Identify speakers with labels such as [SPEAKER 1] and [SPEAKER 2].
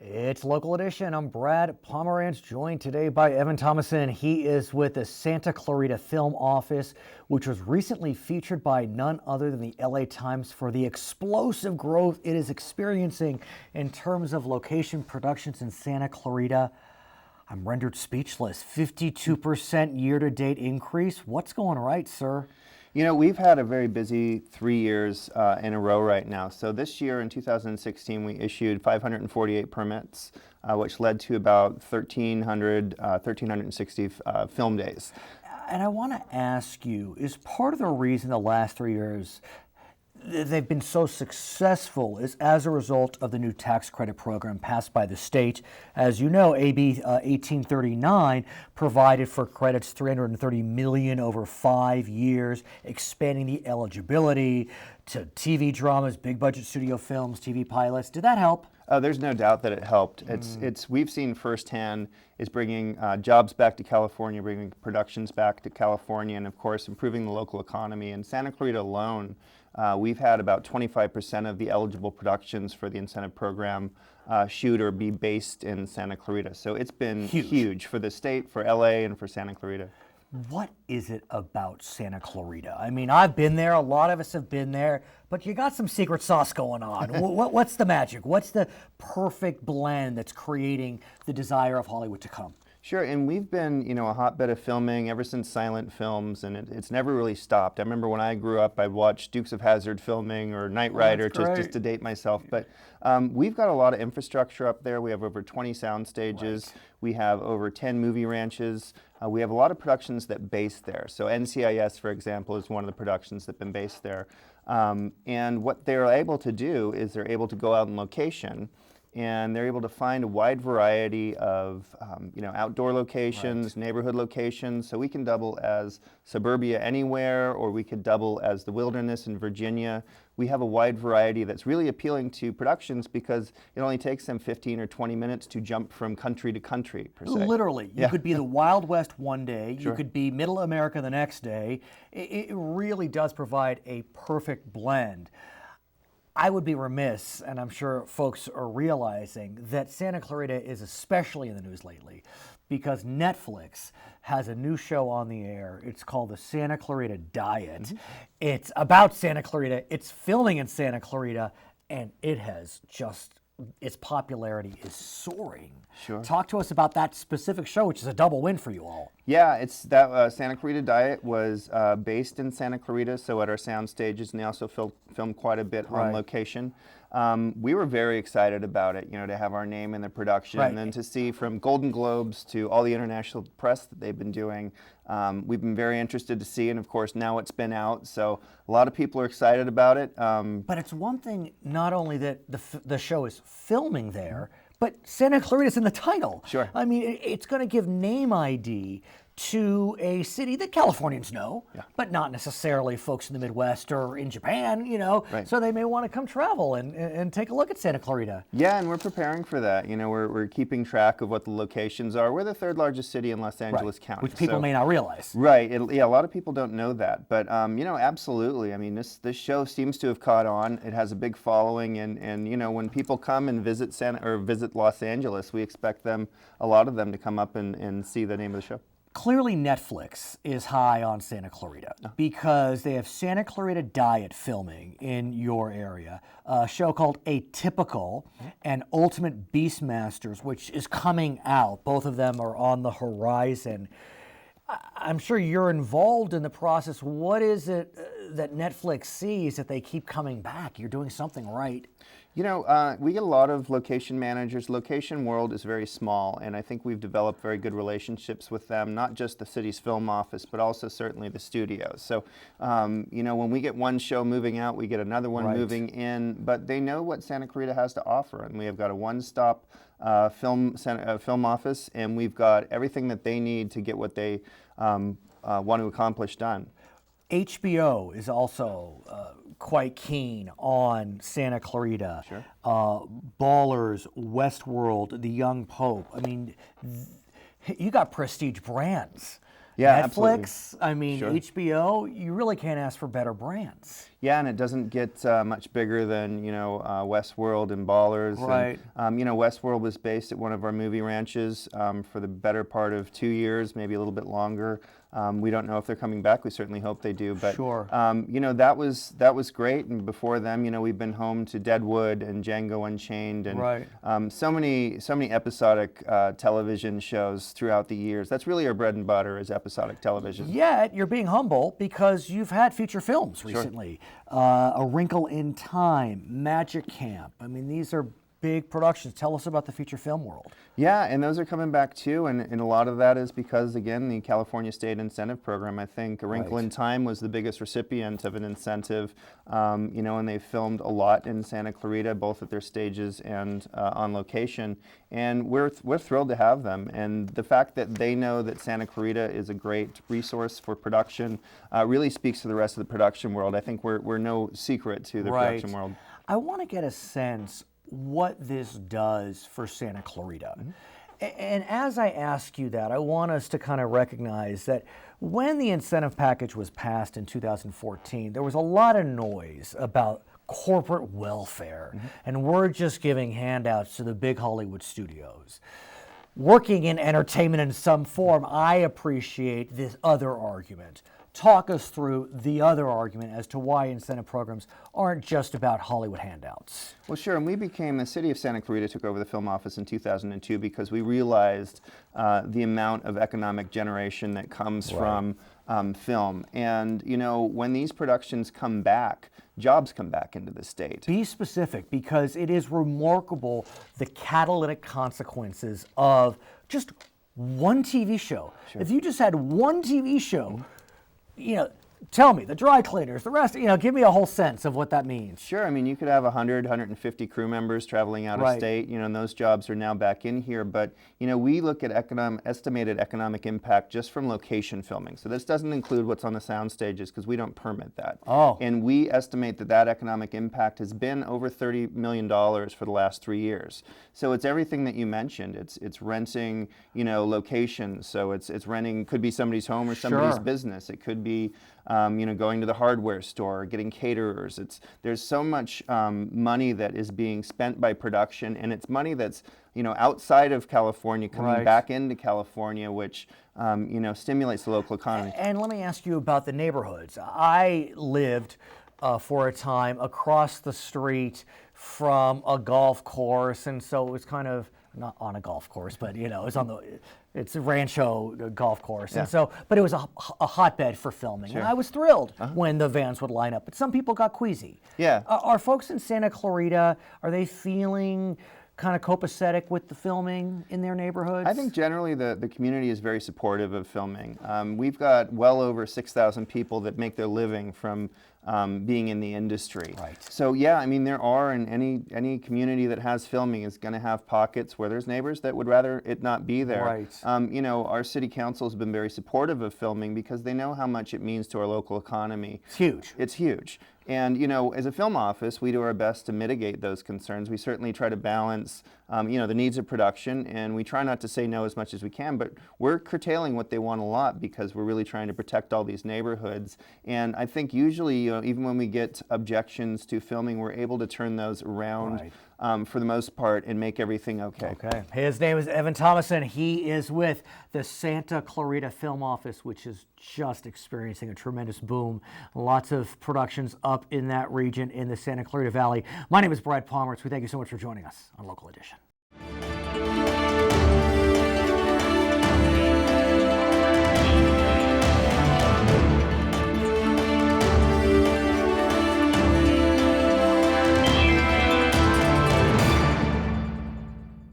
[SPEAKER 1] It's Local Edition. I'm Brad Pomerance, joined today by Evan Thomason. He is with the Santa Clarita Film Office, which was recently featured by none other than the LA Times for the explosive growth it is experiencing in terms of location productions in Santa Clarita. I'm rendered speechless. 52% year-to-date increase. What's going right, sir?
[SPEAKER 2] You know, we've had a very busy 3 years in a row right now. So this year in 2016, we issued 548 permits, which led to about 1,360 film days.
[SPEAKER 1] And I want to ask you, is part of the reason the last 3 years they've been so successful is as a result of the new tax credit program passed by the state? As you know, AB 1839 provided for credits $330 million over 5 years, expanding the eligibility to TV dramas, big budget studio films, TV pilots. Did that help?
[SPEAKER 2] There's no doubt that it helped. It's we've seen firsthand is bringing jobs back to California, bringing productions back to California, and of course improving the local economy. In Santa Clarita alone, we've had about 25% of the eligible productions for the incentive program shoot or be based in Santa Clarita. So it's been huge for the state, for LA, and for Santa Clarita.
[SPEAKER 1] What is it about Santa Clarita? I mean, I've been there, a lot of us have been there, but you got some secret sauce going on. What's the magic? What's the perfect blend that's creating the desire of Hollywood to come?
[SPEAKER 2] Sure, and we've been, you know, a hotbed of filming ever since silent films, and it's never really stopped. I remember when I grew up, I watched Dukes of Hazzard filming or Knight Rider, just to date myself. But we've got a lot of infrastructure up there. We have over 20 sound stages. Right. We have over 10 movie ranches. We have a lot of productions that base there. So NCIS, for example, is one of the productions that have been based there. And what they're able to do is they're able to go out on location, and they're able to find a wide variety of you know, outdoor locations, neighborhood locations. So we can double as suburbia anywhere, or we could double as the wilderness in Virginia. We have a wide variety that's really appealing to productions because it only takes them 15 or 20 minutes to jump from country to country, per se.
[SPEAKER 1] Literally. You could be the Wild West one day,
[SPEAKER 2] Sure.
[SPEAKER 1] You could be Middle America the next day. It really does provide a perfect blend. I would be remiss, and I'm sure folks are realizing, that Santa Clarita is especially in the news lately because Netflix has a new show on the air. It's called the Santa Clarita Diet. It's about Santa Clarita. It's filming in Santa Clarita, and it has just, its popularity is soaring.
[SPEAKER 2] Sure.
[SPEAKER 1] Talk to us about that specific show, which is a double win for you all.
[SPEAKER 2] Yeah, it's that Santa Clarita Diet was based in Santa Clarita, so at our sound stages, and they also filmed quite a bit on location. We were very excited about it, you know, to have our name in the production, and then to see from Golden Globes to all the international press that they've been doing. We've been very interested to see, and of course now it's been out, so a lot of people are excited about it.
[SPEAKER 1] But it's one thing not only that the show is filming there, but Santa Clarita's in the title.
[SPEAKER 2] Sure.
[SPEAKER 1] I mean, it's going to give name ID to a city that Californians know, but not necessarily folks in the Midwest or in Japan, you know, so they may want to come travel and take a look at Santa Clarita.
[SPEAKER 2] Yeah, and we're preparing for that. You know, we're keeping track of what the locations are. We're the third largest city in Los Angeles County.
[SPEAKER 1] Which people may not realize.
[SPEAKER 2] Right, yeah, a lot of people don't know that, but you know, absolutely. I mean, this show seems to have caught on. It has a big following, and you know, when people come and visit visit Los Angeles, we expect a lot of them to come up and see the name of the show.
[SPEAKER 1] Clearly Netflix is high on Santa Clarita because they have Santa Clarita Diet filming in your area, a show called Atypical and Ultimate Beastmasters, which is coming out. Both of them are on the horizon. I'm sure you're involved in the process. What is it that Netflix sees that they keep coming back? You're doing something right.
[SPEAKER 2] You know, we get a lot of location managers. Location world is very small, and I think we've developed very good relationships with them, not just the city's film office, but also certainly the studios. So, you know, when we get one show moving out, we get another one moving in, but they know what Santa Clarita has to offer, and we have got a one-stop film office, and we've got everything that they need to get what they want to accomplish done.
[SPEAKER 1] HBO is also quite keen on Santa Clarita.
[SPEAKER 2] Sure.
[SPEAKER 1] Ballers, Westworld, The Young Pope. I mean, you got prestige brands.
[SPEAKER 2] Yeah,
[SPEAKER 1] Netflix,
[SPEAKER 2] absolutely.
[SPEAKER 1] I mean, HBO, you really can't ask for better brands.
[SPEAKER 2] Yeah, and it doesn't get much bigger than, Westworld and Ballers.
[SPEAKER 1] Right.
[SPEAKER 2] And, Westworld was based at one of our movie ranches for the better part of 2 years, maybe a little bit longer. We don't know if they're coming back. We certainly hope they do. But
[SPEAKER 1] Sure.
[SPEAKER 2] that was great. And before them, we've been home to Deadwood and Django Unchained, and
[SPEAKER 1] Right.
[SPEAKER 2] so many episodic television shows throughout the years. That's really our bread and butter, is episodic television.
[SPEAKER 1] Yet you're being humble because you've had feature films recently. A Wrinkle in Time, Magic Camp. I mean, these are big productions. Tell us about the feature film world.
[SPEAKER 2] Yeah, and those are coming back too, and a lot of that is because, again, the California State Incentive Program. I think A Wrinkle in Time was the biggest recipient of an incentive, and they filmed a lot in Santa Clarita, both at their stages and on location, and we're thrilled to have them. And the fact that they know that Santa Clarita is a great resource for production really speaks to the rest of the production world. I think we're no secret to the production world.
[SPEAKER 1] I want to get a sense what this does for Santa Clarita. And as I ask you that, I want us to kind of recognize that when the incentive package was passed in 2014, there was a lot of noise about corporate welfare, and we're just giving handouts to the big Hollywood studios. Working in entertainment in some form, I appreciate this other argument. Talk us through the other argument as to why incentive programs aren't just about Hollywood handouts.
[SPEAKER 2] Well, sure, and the city of Santa Clarita took over the film office in 2002 because we realized the amount of economic generation that comes from film. And, when these productions come back, jobs come back into the state.
[SPEAKER 1] Be specific, because it is remarkable the catalytic consequences of just one TV show. Sure. If you just had one TV show, tell me, the dry cleaners, the rest, give me a whole sense of what that means.
[SPEAKER 2] Sure. I mean, you could have 100, 150 crew members traveling out of state, and those jobs are now back in here. But, we look at estimated economic impact just from location filming. So this doesn't include what's on the sound stages, because we don't permit that.
[SPEAKER 1] Oh.
[SPEAKER 2] And we estimate that economic impact has been over $30 million for the last 3 years. So it's everything that you mentioned. It's renting, locations. So it's renting, could be somebody's home or somebody's business. It could be going to the hardware store, getting caterers. There's so much money that is being spent by production, and it's money that's outside of California coming back into California, which stimulates the local economy.
[SPEAKER 1] And let me ask you about the neighborhoods. I lived for a time across the street from a golf course, and so it was kind of not on a golf course, but it's a Rancho golf course, and so, but it was a hotbed for filming, and I was thrilled when the vans would line up. But some people got queasy.
[SPEAKER 2] Yeah.
[SPEAKER 1] Are folks in Santa Clarita, are they feeling kind of copacetic with the filming in their neighborhoods?
[SPEAKER 2] I think generally the community is very supportive of filming. We've got well over 6,000 people that make their living from being in the industry.
[SPEAKER 1] Right.
[SPEAKER 2] So yeah, I mean, there are, in any community that has filming is going to have pockets where there's neighbors that would rather it not be there.
[SPEAKER 1] Right.
[SPEAKER 2] Our city council has been very supportive of filming because they know how much it means to our local economy.
[SPEAKER 1] It's huge.
[SPEAKER 2] It's huge. And, as a film office, we do our best to mitigate those concerns. We certainly try to balance, the needs of production, and we try not to say no as much as we can, but we're curtailing what they want a lot because we're really trying to protect all these neighborhoods. And I think usually, even when we get objections to filming, we're able to turn those around for the most part and make everything okay.
[SPEAKER 1] Okay. His name is Evan Thomason. He is with the Santa Clarita Film Office, which is just experiencing a tremendous boom. Lots of productions up in that region in the Santa Clarita Valley. My name is Brad Pomerance. We thank you so much for joining us on Local Edition.